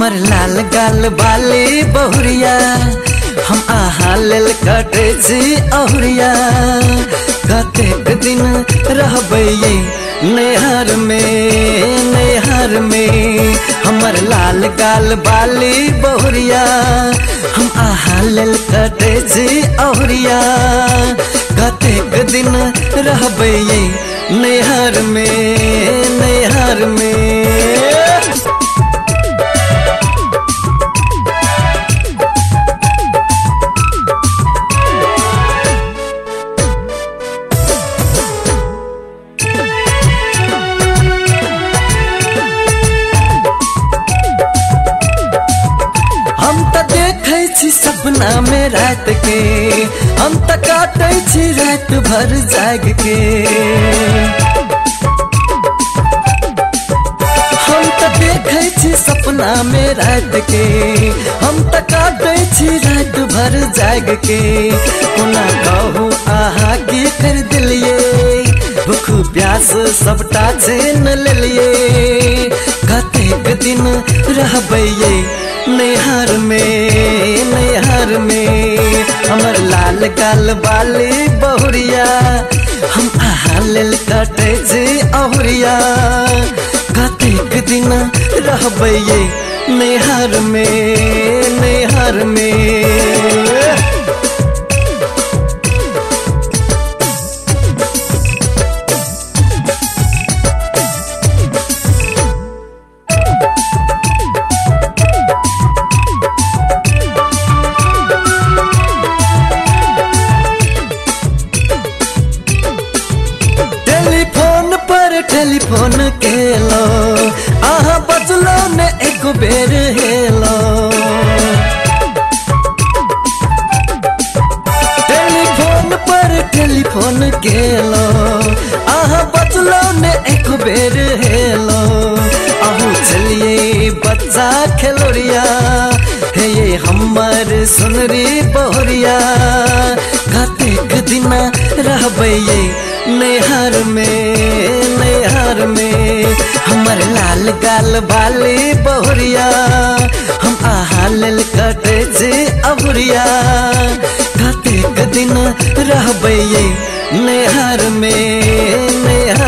हमर लाल गाल बाली बहुरिया हम आहा लेल कटे छी अहुरिया कतेक दिन रहबै नैहर में हमर लाल गाल बाली बहुरिया हम आहा लेल कटे छी अहुरिया कतेक दिन रहबै नैहर में हम त देखै छी सपना में रात के हम त काटै छी रात भर जाग के हम त देखै छी सपना में रात के हम त काटै छी रात भर जाग के कोना कहू आहा की कर दिलिए भूख प्यास सबटा छीन लेलिए कतेक दिन रहबै नैहर में हमर लाल गाल बाली बहुरिया हम आहा लेल कटे छी अहुरिया कतेक दिन रहबै नैहर में टेलीफोन केलो आहा बजलो ने एक बेर हेलो टेलीफोन पर टेलीफोन केलो आहा बजलो ने एक बेर हेलो आहू चलिए बच्चा खेलोरिया हे ये हमर सुनरी बहुरिया कतेक दिन रहबै नैहर में हमर लाल गाल बाली बहुरिया हम आहा लेल कटे छी अहुरिया कतेक दिन रहबै नैहर में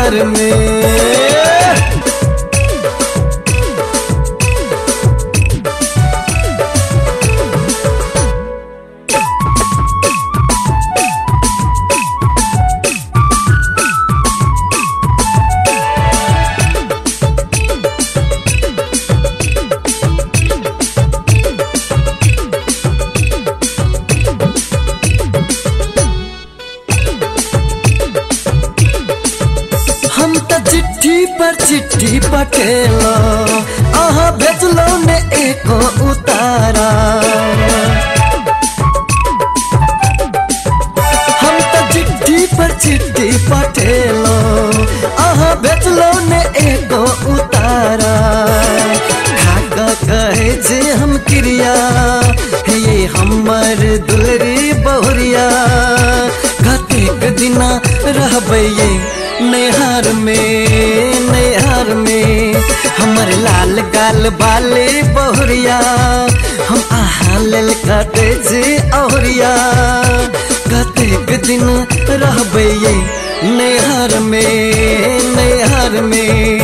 हम त चिट्ठी पर चिट्ठी पठेलो आहा भेजलो ने एको उतारा हम त चिट्ठी पर चिट्ठी पठेलो आहा भेजलो ने एको उतारा खाका कहे जे हम क्रिया हे ये हमर दुलरी बहुरिया कतेक दिन रहबै नैहर में हमर लाल गाल बाली बहुरिया हम आहा लेल कटे छी अहुरिया कतेक दिन रहबै नैहर में